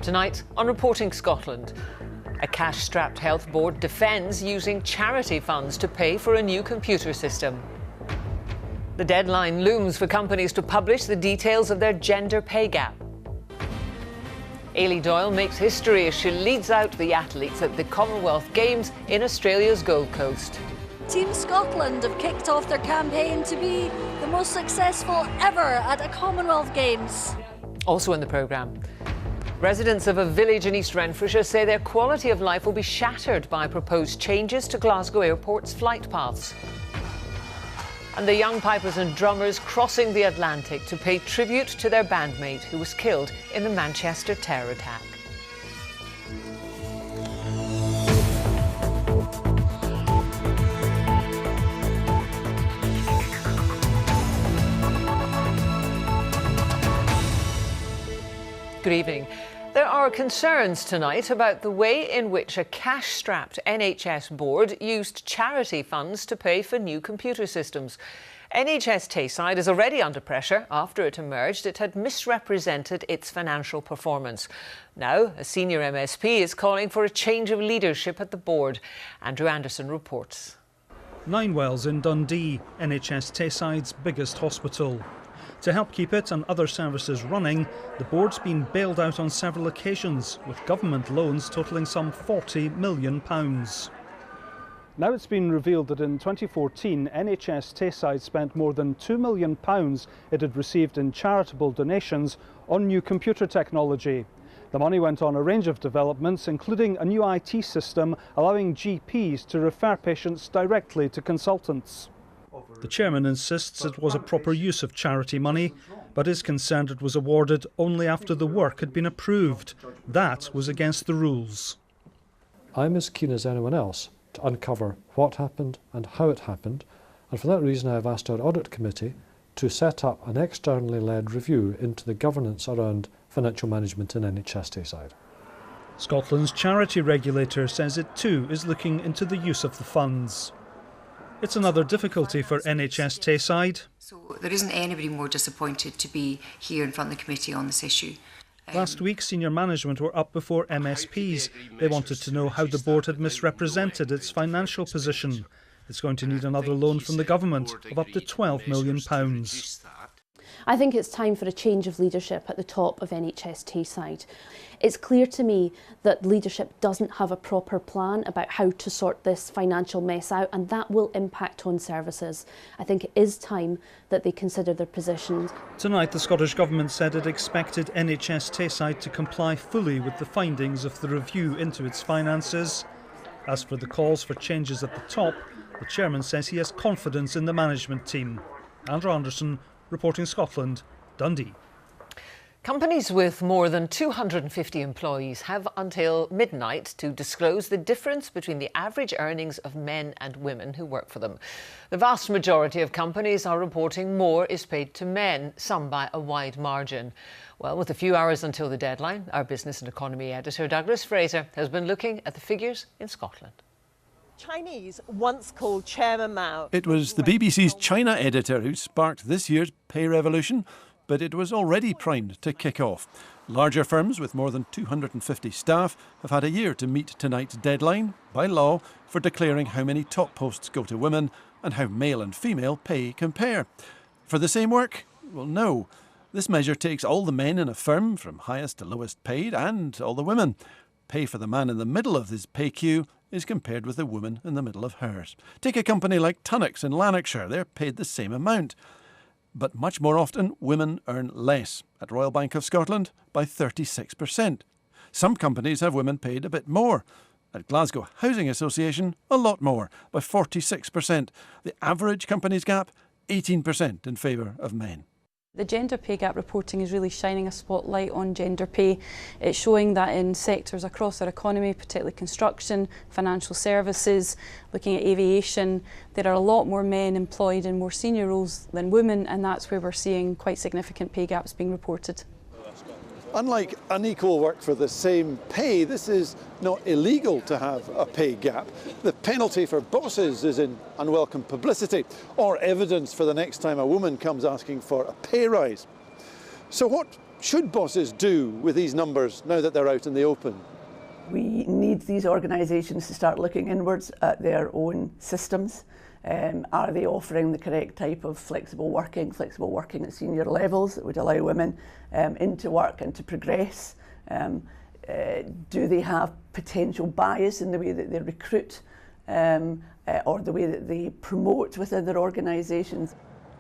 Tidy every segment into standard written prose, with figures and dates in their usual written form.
Tonight on Reporting Scotland, a cash-strapped health board defends using charity funds to pay for a new computer system. The deadline looms for companies to publish the details of their gender pay gap. Eilidh Doyle makes history as she leads out the athletes at the Commonwealth Games in Australia's Gold Coast. Team Scotland have kicked off their campaign to be the most successful ever at a Commonwealth Games. Also in the programme, residents of a village in East Renfrewshire say their quality of life will be shattered by proposed changes to Glasgow Airport's flight paths. And the young pipers and drummers crossing the Atlantic to pay tribute to their bandmate who was killed in the Manchester terror attack. Good evening. There are concerns tonight about the way in which a cash-strapped NHS board used charity funds to pay for new computer systems. NHS Tayside is already under pressure after it emerged it had misrepresented its financial performance. Now, a senior MSP is calling for a change of leadership at the board. Andrew Anderson reports. Ninewells in Dundee, NHS Tayside's biggest hospital. To help keep it and other services running, the board's been bailed out on several occasions, with government loans totalling some £40 million. Now it's been revealed that in 2014, NHS Tayside spent more than £2 million it had received in charitable donations on new computer technology. The money went on a range of developments, including a new IT system allowing GPs to refer patients directly to consultants. The chairman insists it was a proper use of charity money, but is concerned it was awarded only after the work had been approved. That was against the rules. I'm as keen as anyone else to uncover what happened and how it happened, and for that reason I have asked our audit committee to set up an externally led review into the governance around financial management in NHS Tayside. Scotland's charity regulator says it too is looking into the use of the funds. It's another difficulty for NHS Tayside. So there isn't anybody more disappointed to be here in front of the committee on this issue. Last week, senior management were up before MSPs. They wanted to know how the board had misrepresented its financial position. It's going to need another loan from the government of up to £12 million. I think it's time for a change of leadership at the top of NHS Tayside. It's clear to me that leadership doesn't have a proper plan about how to sort this financial mess out, and that will impact on services. I think it is time that they consider their positions. Tonight, the Scottish Government said it expected NHS Tayside to comply fully with the findings of the review into its finances. As for the calls for changes at the top, the chairman says he has confidence in the management team. Andrew Anderson, Reporting Scotland, Dundee. Companies with more than 250 employees have until midnight to disclose the difference between the average earnings of men and women who work for them. The vast majority of companies are reporting more is paid to men, some by a wide margin. Well, with a few hours until the deadline, our business and economy editor Douglas Fraser has been looking at the figures in Scotland. Chinese once called Chairman Mao. It was the BBC's China editor who sparked this year's pay revolution, but it was already primed to kick off. Larger firms with more than 250 staff have had a year to meet tonight's deadline, by law, for declaring how many top posts go to women and how male and female pay compare. For the same work? Well, no. This measure takes all the men in a firm, from highest to lowest paid, and all the women. Pay for the man in the middle of his pay queue is compared with the woman in the middle of hers. Take a company like Tunnocks in Lanarkshire. They're paid the same amount. But much more often, women earn less. At Royal Bank of Scotland, by 36%. Some companies have women paid a bit more. At Glasgow Housing Association, a lot more, by 46%. The average company's gap, 18% in favour of men. The gender pay gap reporting is really shining a spotlight on gender pay. It's showing that in sectors across our economy, particularly construction, financial services, looking at aviation, there are a lot more men employed in more senior roles than women, and that's where we're seeing quite significant pay gaps being reported. Unlike unequal work for the same pay, this is not illegal to have a pay gap. The penalty for bosses is in unwelcome publicity or evidence for the next time a woman comes asking for a pay rise. So what should bosses do with these numbers now that they're out in the open? We need these organisations to start looking inwards at their own systems. Are they offering the correct type of flexible working at senior levels that would allow women into work and to progress? Do they have potential bias in the way that they recruit or the way that they promote within their organisations?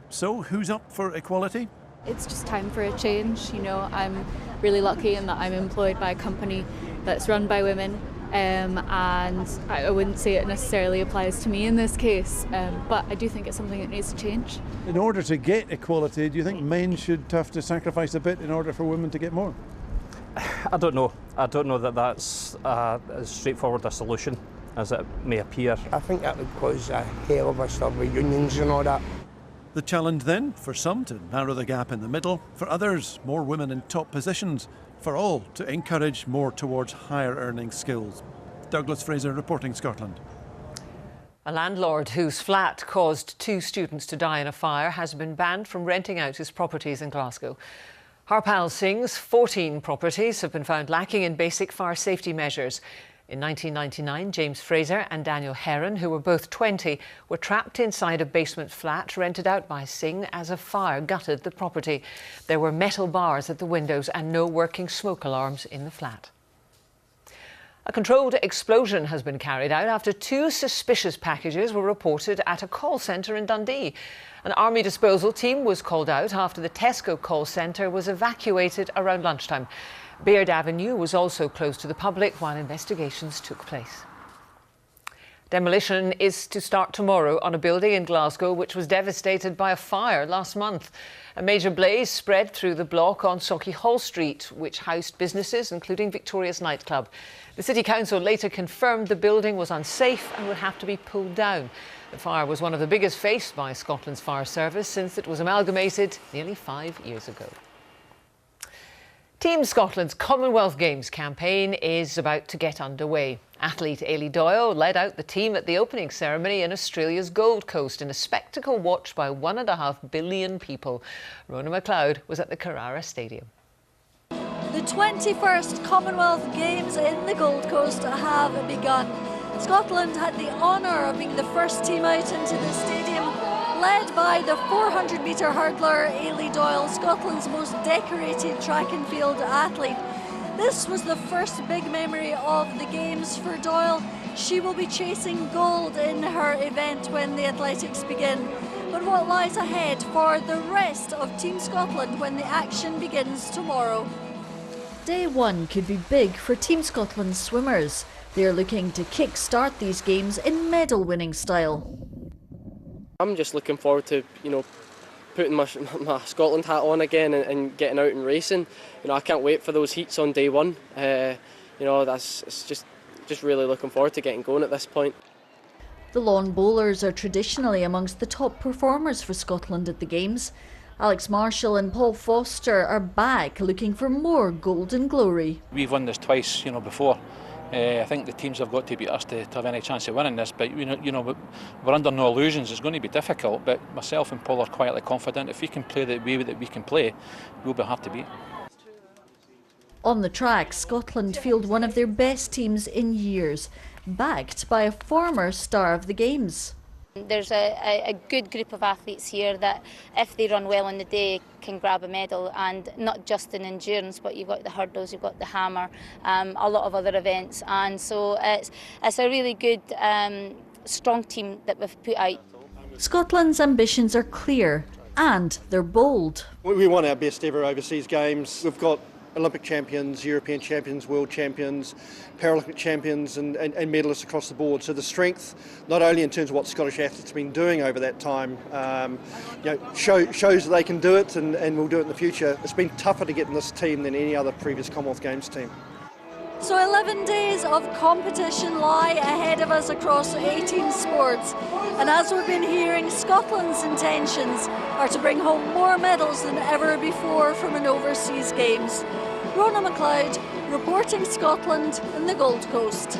So who's up for equality? It's just time for a change. You know, I'm really lucky in that I'm employed by a company that's run by women, and I wouldn't say it necessarily applies to me in this case, but I do think it's something that needs to change. In order to get equality, do you think men should have to sacrifice a bit in order for women to get more? I don't know. I don't know that that's as straightforward a solution as it may appear. I think that would cause a hell of a stir with unions and all that. The challenge then, for some to narrow the gap in the middle, for others more women in top positions, for all to encourage more towards higher earning skills. Douglas Fraser reporting, Scotland. A landlord whose flat caused 2 students to die in a fire has been banned from renting out his properties in Glasgow. Harpal Singh's 14 properties have been found lacking in basic fire safety measures. In 1999, James Fraser and Daniel Heron, who were both 20, were trapped inside a basement flat rented out by Singh as a fire gutted the property. There were metal bars at the windows and no working smoke alarms in the flat. A controlled explosion has been carried out after 2 suspicious packages were reported at a call centre in Dundee. An army disposal team was called out after the Tesco call centre was evacuated around lunchtime. Baird Avenue was also closed to the public while investigations took place. Demolition is to start tomorrow on a building in Glasgow which was devastated by a fire last month. A major blaze spread through the block on Sauchiehall Street, which housed businesses including Victoria's nightclub. The City Council later confirmed the building was unsafe and would have to be pulled down. The fire was one of the biggest faced by Scotland's fire service since it was amalgamated nearly 5 years ago. Team Scotland's Commonwealth Games campaign is about to get underway. Athlete Eilidh Doyle led out the team at the opening ceremony in Australia's Gold Coast in a spectacle watched by 1.5 billion people. Rona McLeod was at the Carrara Stadium. The 21st Commonwealth Games in the Gold Coast have begun. Scotland had the honour of being the first team out into the stadium, led by the 400-metre hurdler Eilidh Doyle, Scotland's most decorated track and field athlete. This was the first big memory of the Games for Doyle. She will be chasing gold in her event when the athletics begin. But what lies ahead for the rest of Team Scotland when the action begins tomorrow? Day 1 could be big for Team Scotland's swimmers. They're looking to kick-start these games in medal-winning style. I'm just looking forward to, putting my Scotland hat on again and getting out and racing. I can't wait for those heats on day 1. It's just really looking forward to getting going at this point. The lawn bowlers are traditionally amongst the top performers for Scotland at the Games. Alex Marshall and Paul Foster are back looking for more golden glory. We've won this twice, before. I think the teams have got to beat us to have any chance of winning this, but we're under no illusions. It's going to be difficult, but myself and Paul are quietly confident if we can play the way that we can play, we'll be hard to beat. On the track, Scotland field one of their best teams in years, backed by a former star of the Games. There's a good group of athletes here that, if they run well on the day, can grab a medal, and not just in endurance, but you've got the hurdles, you've got the hammer, a lot of other events, and so it's a really good, strong team that we've put out. Scotland's ambitions are clear and they're bold. We want our best ever overseas games. We've got Olympic champions, European champions, world champions, Paralympic champions and medalists across the board. So the strength, not only in terms of what Scottish athletes have been doing over that time, shows that they can do it and will do it in the future. It's been tougher to get in this team than any other previous Commonwealth Games team. So 11 days of competition lie ahead of us across 18 sports. And as we've been hearing, Scotland's intentions are to bring home more medals than ever before from an overseas games. Rona McLeod, reporting Scotland and the Gold Coast.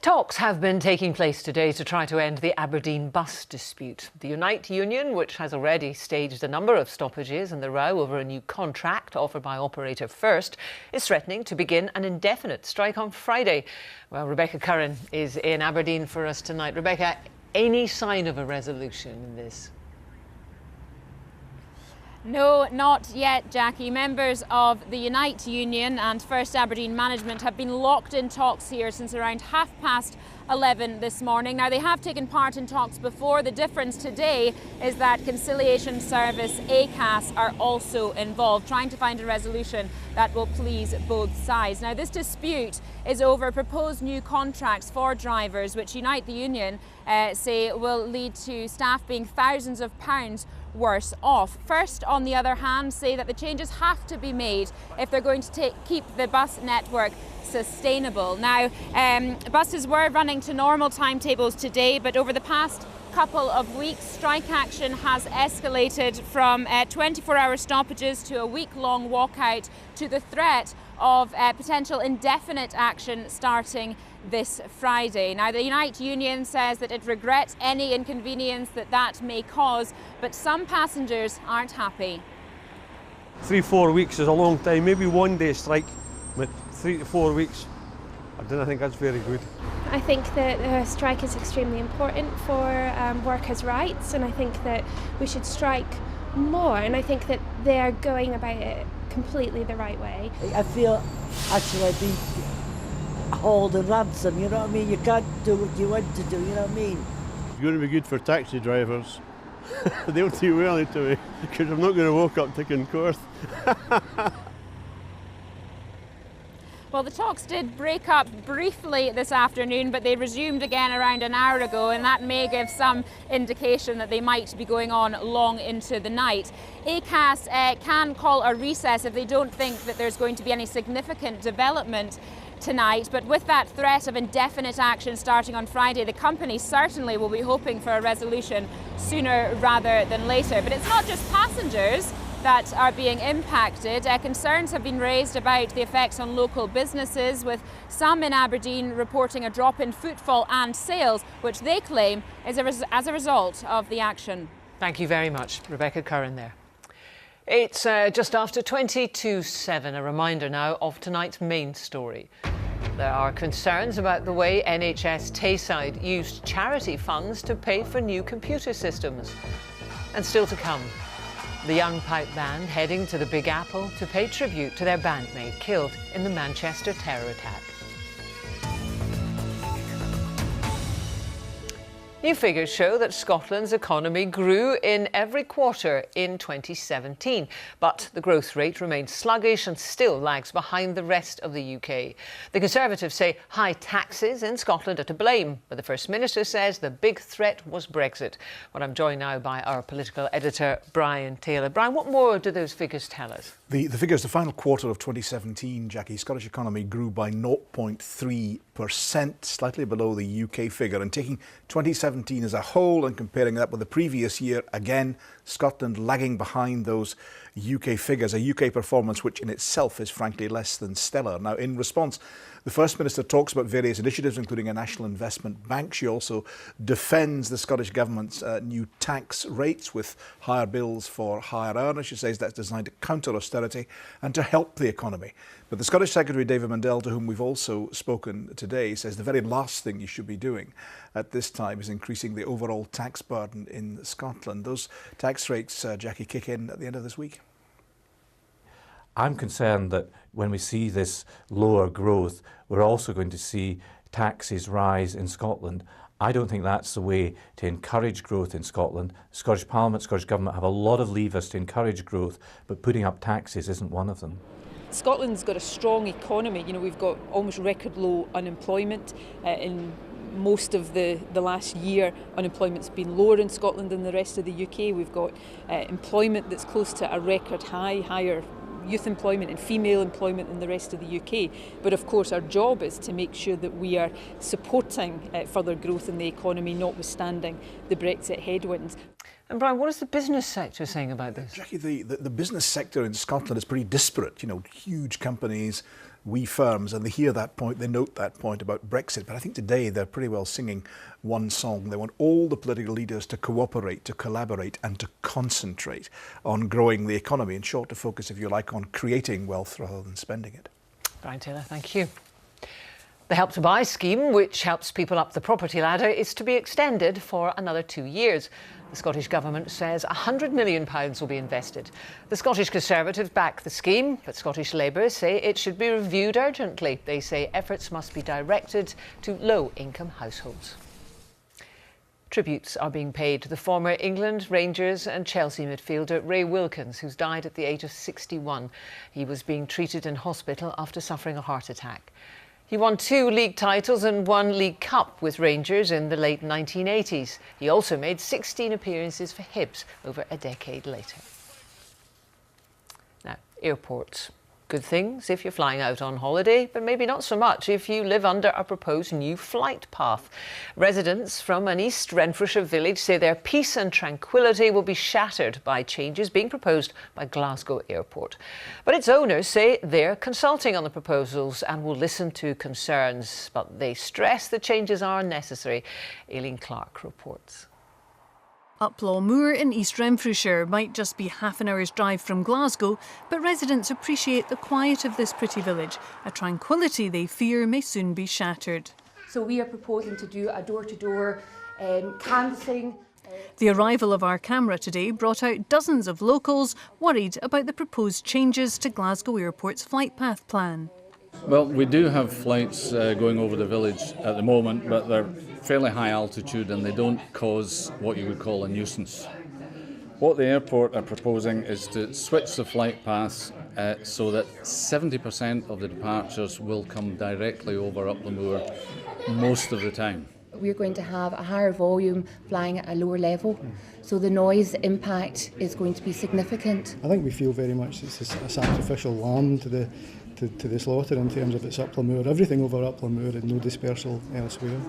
Talks have been taking place today to try to end the Aberdeen bus dispute. The Unite union, which has already staged a number of stoppages in the row over a new contract offered by operator First, is threatening to begin an indefinite strike on Friday. Well, Rebecca Curran is in Aberdeen for us tonight. Rebecca, any sign of a resolution in this? No, not yet, Jackie. Members of the Unite union and First Aberdeen management have been locked in talks here since around 11:30 this morning. Now, they have taken part in talks before. The difference today is that Conciliation Service ACAS are also involved, trying to find a resolution that will please both sides. Now, this dispute is over proposed new contracts for drivers, which Unite the union say will lead to staff being thousands of pounds worse off. First, on the other hand, say that the changes have to be made if they're going to keep the bus network sustainable. Now, buses were running to normal timetables today, but over the past couple of weeks, strike action has escalated from 24-hour stoppages to a week-long walkout to the threat of potential indefinite action starting this Friday. Now, the Unite union says that it regrets any inconvenience that may cause, but some passengers aren't happy. 3-4 weeks is a long time, maybe one day strike, but 3 to 4 weeks, I don't think that's very good. I think that a strike is extremely important for workers' rights, and I think that we should strike more, and I think that they're going about it completely the right way. I feel actually being held in ransom, you know what I mean? You can't do what you want to do, you know what I mean? It's going to be good for taxi drivers. They'll do well into me, because I'm not going to walk up to Concorth. Well, the talks did break up briefly this afternoon, but they resumed again around an hour ago, and that may give some indication that they might be going on long into the night. ACAS can call a recess if they don't think that there's going to be any significant development tonight, but with that threat of indefinite action starting on Friday, the company certainly will be hoping for a resolution sooner rather than later. But it's not just passengers that are being impacted. Concerns have been raised about the effects on local businesses, with some in Aberdeen reporting a drop in footfall and sales, which they claim is as a result of the action. Thank you very much, Rebecca Curran there. It's just after 7:22. A reminder now of tonight's main story. There are concerns about the way NHS Tayside used charity funds to pay for new computer systems. And still to come, the Young Pipe Band heading to the Big Apple to pay tribute to their bandmate killed in the Manchester terror attack. New figures show that Scotland's economy grew in every quarter in 2017, but the growth rate remains sluggish and still lags behind the rest of the UK. The Conservatives say high taxes in Scotland are to blame, but the First Minister says the big threat was Brexit. Well, I'm joined now by our political editor, Brian Taylor. Brian, what more do those figures tell us? The figures, the final quarter of 2017, Jackie, Scottish economy grew by 0.3%, slightly below the UK figure. And taking 2017 as a whole and comparing that with the previous year, again, Scotland lagging behind those UK figures, a UK performance which in itself is frankly less than stellar. Now, in response, the First Minister talks about various initiatives, including a national investment bank. She also defends the Scottish Government's new tax rates with higher bills for higher earners. She says that's designed to counter austerity and to help the economy. But the Scottish Secretary, David Mundell, to whom we've also spoken today, says the very last thing you should be doing at this time is increasing the overall tax burden in Scotland. Those tax rates, Jackie, kick in at the end of this week. I'm concerned that when we see this lower growth, we're also going to see taxes rise in Scotland. I don't think that's the way to encourage growth in Scotland. Scottish Parliament, Scottish Government have a lot of levers to encourage growth, but putting up taxes isn't one of them. Scotland's got a strong economy. You know, we've got almost record low unemployment. In most of the last year, unemployment's been lower in Scotland than the rest of the UK. We've got employment that's close to a record high, higher youth employment and female employment in the rest of the UK. But of course our job is to make sure that we are supporting further growth in the economy, notwithstanding the Brexit headwinds. And Brian, what is the business sector saying about this? Jackie, the business sector in Scotland is pretty disparate. You know, huge companies, wee firms, and they hear that point, they note that point about Brexit. But I think today they're pretty well singing one song. They want all the political leaders to cooperate, to collaborate, and to concentrate on growing the economy. In short, to focus, if you like, on creating wealth rather than spending it. Brian Taylor, thank you. The Help to Buy scheme, which helps people up the property ladder, is to be extended for another 2 years. The Scottish Government says £100 million will be invested. The Scottish Conservatives back the scheme, but Scottish Labour say it should be reviewed urgently. They say efforts must be directed to low-income households. Tributes are being paid to the former England, Rangers and Chelsea midfielder Ray Wilkins, who's died at the age of 61. He was being treated in hospital after suffering a heart attack. He won 2 league titles and 1 League Cup with Rangers in the late 1980s. He also made 16 appearances for Hibs over a decade later. Now, airports. Good things if you're flying out on holiday, but maybe not so much if you live under a proposed new flight path. Residents from an East Renfrewshire village say their peace and tranquility will be shattered by changes being proposed by Glasgow Airport. But its owners say they're consulting on the proposals and will listen to concerns, but they stress the changes are necessary. Aileen Clark reports. Uplaw Moor in East Renfrewshire might just be half an hour's drive from Glasgow, but residents appreciate the quiet of this pretty village, a tranquility they fear may soon be shattered. So we are proposing to do a door-to-door canvassing. The arrival of our camera today brought out dozens of locals worried about the proposed changes to Glasgow Airport's flight path plan. Well, we do have flights going over the village at the moment, but they're fairly high altitude and they don't cause what you would call a nuisance. What the airport are proposing is to switch the flight paths so that 70% of the departures will come directly over Uplaw Moor most of the time. We're going to have a higher volume flying at a lower level, so the noise impact is going to be significant. I think we feel very much it's a sacrificial lamb to the slaughter in terms of its Uplaw Moor. Everything over Uplaw Moor and no dispersal elsewhere.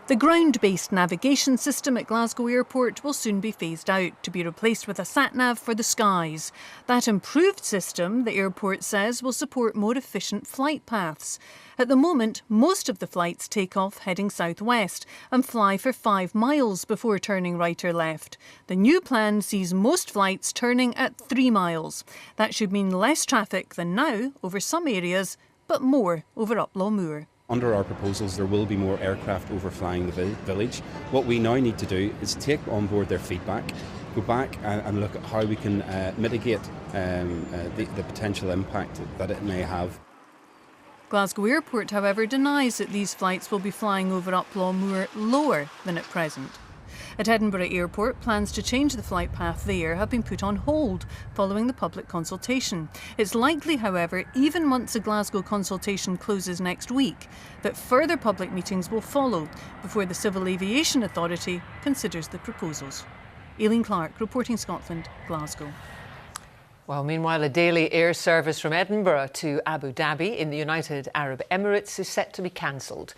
The ground-based navigation system at Glasgow Airport will soon be phased out to be replaced with a sat-nav for the skies. That improved system, the airport says, will support more efficient flight paths. At the moment, most of the flights take off heading southwest and fly for 5 miles before turning right or left. The new plan sees most flights turning at 3 miles. That should mean less traffic than now over some areas, but more over Uplaw Moor. Under our proposals, there will be more aircraft overflying the village. What we now need to do is take on board their feedback, go back and look at how we can mitigate the potential impact that it may have. Glasgow Airport, however, denies that these flights will be flying over Uplaw Moor lower than at present. At Edinburgh Airport, plans to change the flight path there have been put on hold following the public consultation. It's likely, however, even once the Glasgow consultation closes next week, that further public meetings will follow before the Civil Aviation Authority considers the proposals. Aileen Clark, reporting Scotland, Glasgow. Well, meanwhile, a daily air service from Edinburgh to Abu Dhabi in the United Arab Emirates is set to be cancelled.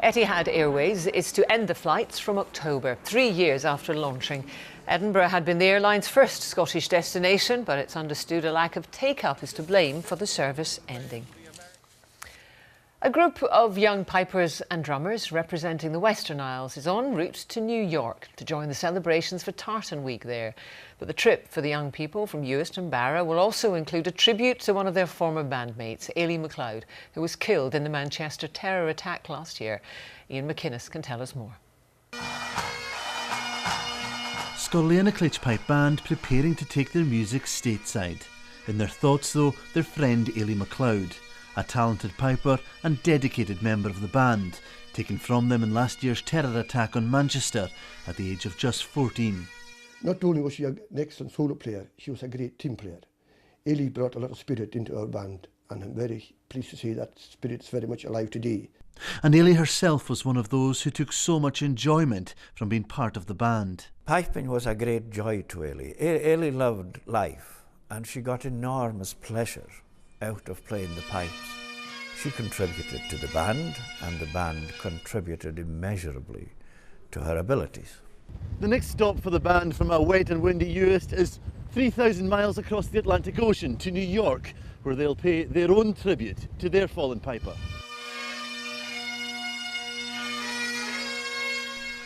Etihad Airways is to end the flights from October, 3 years after launching. Edinburgh had been the airline's first Scottish destination, but it's understood a lack of take-up is to blame for the service ending. A group of young pipers and drummers representing the Western Isles is en route to New York to join the celebrations for Tartan Week there. But the trip for the young people from Uist and Barra will also include a tribute to one of their former bandmates, Ailey MacLeod, who was killed in the Manchester terror attack last year. Ian McInnes can tell us more. Scully and a Clitch Pipe band preparing to take their music stateside. In their thoughts, though, their friend Ailey MacLeod, a talented piper and dedicated member of the band, taken from them in last year's terror attack on Manchester at the age of just 14. Not only was she an excellent solo player, she was a great team player. Ailey brought a lot of spirit into our band, and I'm very pleased to say that spirit's very much alive today. And Ailey herself was one of those who took so much enjoyment from being part of the band. Piping was a great joy to Ailey. Ailey loved life, and she got enormous pleasure out of playing the pipes. She contributed to the band, and the band contributed immeasurably to her abilities. The next stop for the band from a wet and windy Uist is 3,000 miles across the Atlantic Ocean to New York, where they'll pay their own tribute to their fallen piper.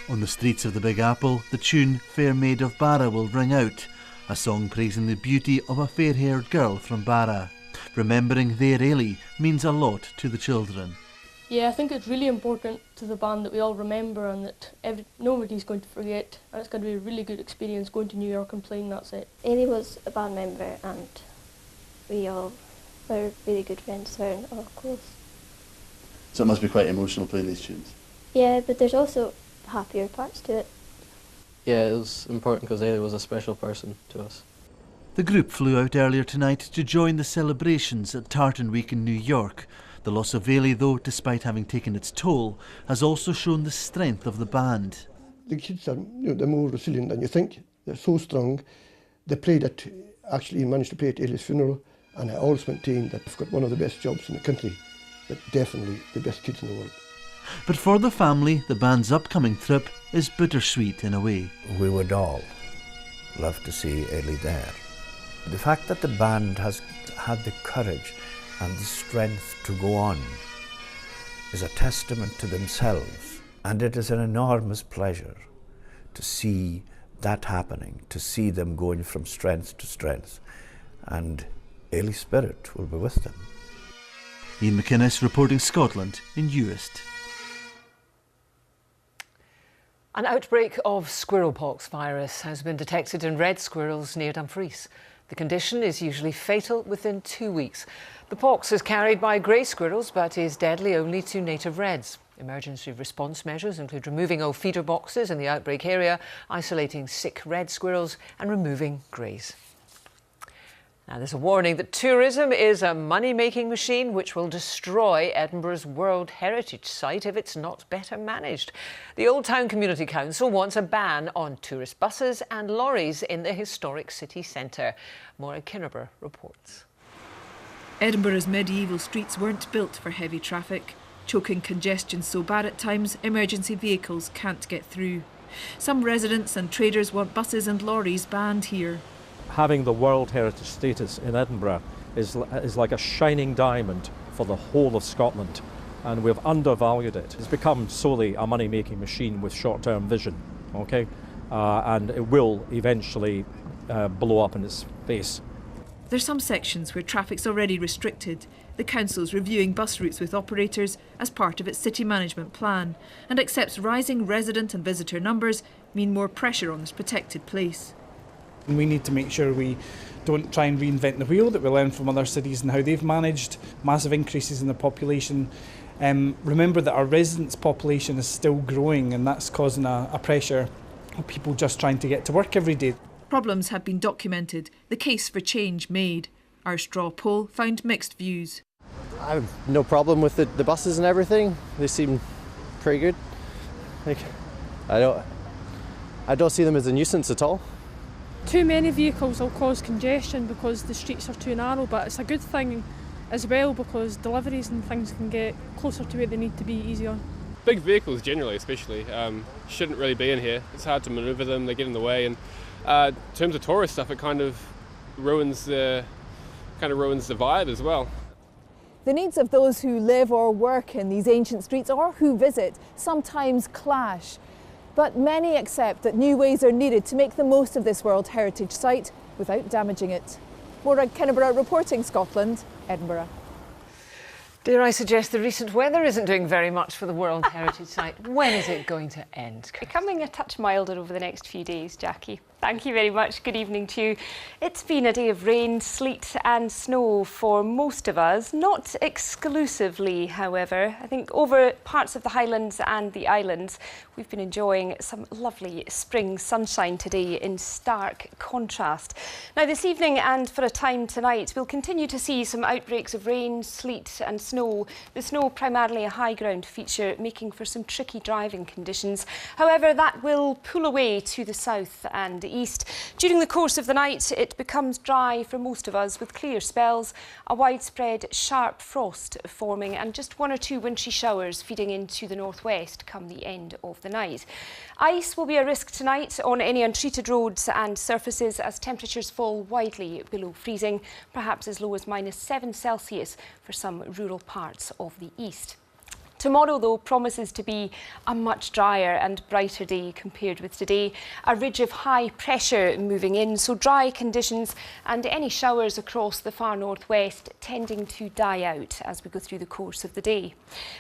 On the streets of the Big Apple, the tune Fair Maid of Barra will ring out, a song praising the beauty of a fair-haired girl from Barra. Remembering their Ailey means a lot to the children. Yeah, I think it's really important to the band that we all remember and that nobody's going to forget, and it's going to be a really good experience going to New York and playing that set. Ailey was a band member and we all were really good friends and all close. So it must be quite emotional playing these tunes. Yeah, but there's also happier parts to it. Yeah, it was important because Ailey was a special person to us. The group flew out earlier tonight to join the celebrations at Tartan Week in New York. The loss of Ailey, though, despite having taken its toll, has also shown the strength of the band. The kids are, they're more resilient than you think. They're so strong. They played at, actually managed to play at Ailey's funeral, and I always maintain that they've got one of the best jobs in the country, but definitely the best kids in the world. But for the family, the band's upcoming trip is bittersweet in a way. We would all love to see Ailey there. The fact that the band has had the courage and the strength to go on is a testament to themselves, and it is an enormous pleasure to see that happening, to see them going from strength to strength, and Ailey's spirit will be with them. Ian McInnes reporting Scotland in Uist. An outbreak of squirrelpox virus has been detected in red squirrels near Dumfries. The condition is usually fatal within 2 weeks. The pox is carried by grey squirrels but is deadly only to native reds. Emergency response measures include removing old feeder boxes in the outbreak area, isolating sick red squirrels and removing greys. Now, there's a warning that tourism is a money-making machine which will destroy Edinburgh's World Heritage Site if it's not better managed. The Old Town Community Council wants a ban on tourist buses and lorries in the historic city centre. Maura Kinneber reports. Edinburgh's medieval streets weren't built for heavy traffic. Choking congestion so bad at times, emergency vehicles can't get through. Some residents and traders want buses and lorries banned here. Having the World Heritage status in Edinburgh is like a shining diamond for the whole of Scotland, and we've undervalued it. It's become solely a money-making machine with short-term vision, okay? And it will eventually blow up in its face. There's some sections where traffic's already restricted. The council's reviewing bus routes with operators as part of its city management plan and accepts rising resident and visitor numbers mean more pressure on this protected place. We need to make sure we don't try and reinvent the wheel, that we learn from other cities and how they've managed massive increases in the population. Remember that our residents' population is still growing, and that's causing a pressure of people just trying to get to work every day. Problems have been documented, the case for change made. Our straw poll found mixed views. I have no problem with the buses and everything. They seem pretty good. I don't see them as a nuisance at all. Too many vehicles will cause congestion because the streets are too narrow, but it's a good thing as well because deliveries and things can get closer to where they need to be easier. Big vehicles generally especially shouldn't really be in here. It's hard to manoeuvre them, they get in the way, and in terms of tourist stuff it kind of ruins the vibe as well. The needs of those who live or work in these ancient streets or who visit sometimes clash. But many accept that new ways are needed to make the most of this World Heritage Site without damaging it. Maura Kinneber reporting Scotland, Edinburgh. Dare I suggest the recent weather isn't doing very much for the World Heritage Site. When is it going to end? Becoming a touch milder over the next few days, Jackie. Thank you very much. Good evening to you. It's been a day of rain, sleet and snow for most of us, not exclusively, however. I think over parts of the Highlands and the islands, we've been enjoying some lovely spring sunshine today in stark contrast. Now this evening and for a time tonight, we'll continue to see some outbreaks of rain, sleet and snow. The snow primarily a high ground feature, making for some tricky driving conditions. However, that will pull away to the south and the east. During the course of the night, it becomes dry for most of us with clear spells, a widespread sharp frost forming and just 1 or 2 wintry showers feeding into the northwest come the end of the night. Ice will be a risk tonight on any untreated roads and surfaces as temperatures fall widely below freezing, perhaps as low as -7 Celsius for some rural parts of the east. Tomorrow, though, promises to be a much drier and brighter day compared with today. A ridge of high pressure moving in, so dry conditions and any showers across the far northwest tending to die out as we go through the course of the day.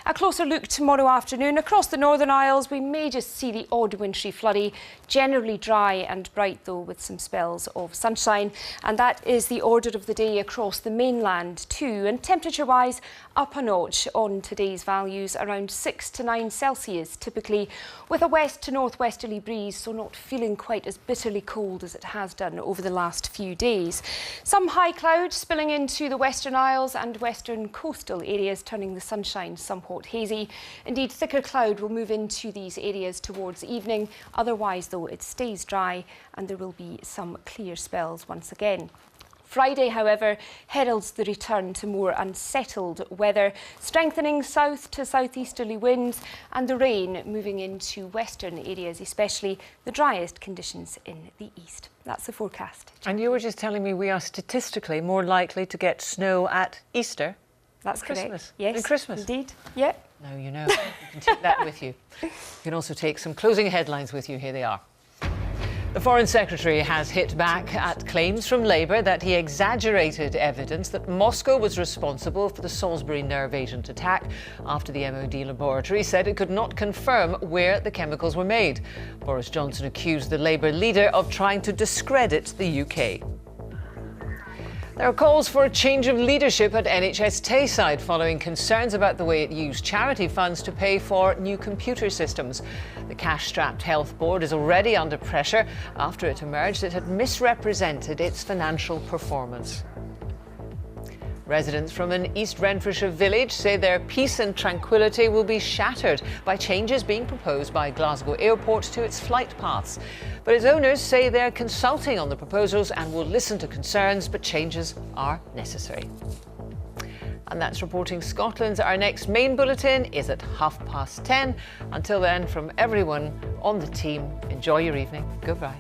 A closer look tomorrow afternoon. Across the Northern Isles, we may just see the odd wintry flurry. Generally dry and bright, though, with some spells of sunshine. And that is the order of the day across the mainland too. And temperature-wise, up a notch on today's values, around 6 to 9 Celsius typically, with a west to northwesterly breeze, so not feeling quite as bitterly cold as it has done over the last few days. Some high cloud spilling into the Western Isles and western coastal areas, turning the sunshine somewhat hazy. Indeed, thicker cloud will move into these areas towards evening. Otherwise, though, it stays dry and there will be some clear spells once again. Friday, however, heralds the return to more unsettled weather, strengthening south to southeasterly winds and the rain moving into western areas, especially the driest conditions in the east. That's the forecast. And you were just telling me we are statistically more likely to get snow at Easter. That's correct. Christmas. Yes, and Christmas. Indeed. Yeah. Now you know. You can take that with you. You can also take some closing headlines with you. Here they are. The Foreign Secretary has hit back at claims from Labour that he exaggerated evidence that Moscow was responsible for the Salisbury nerve agent attack after the MOD laboratory said it could not confirm where the chemicals were made. Boris Johnson accused the Labour leader of trying to discredit the UK. There are calls for a change of leadership at NHS Tayside following concerns about the way it used charity funds to pay for new computer systems. The cash-strapped health board is already under pressure after it emerged it had misrepresented its financial performance. Residents from an East Renfrewshire village say their peace and tranquility will be shattered by changes being proposed by Glasgow Airport to its flight paths. But its owners say they're consulting on the proposals and will listen to concerns, but changes are necessary. And that's Reporting Scotland's. Our next main bulletin is at 10:30. Until then, from everyone on the team, enjoy your evening. Goodbye.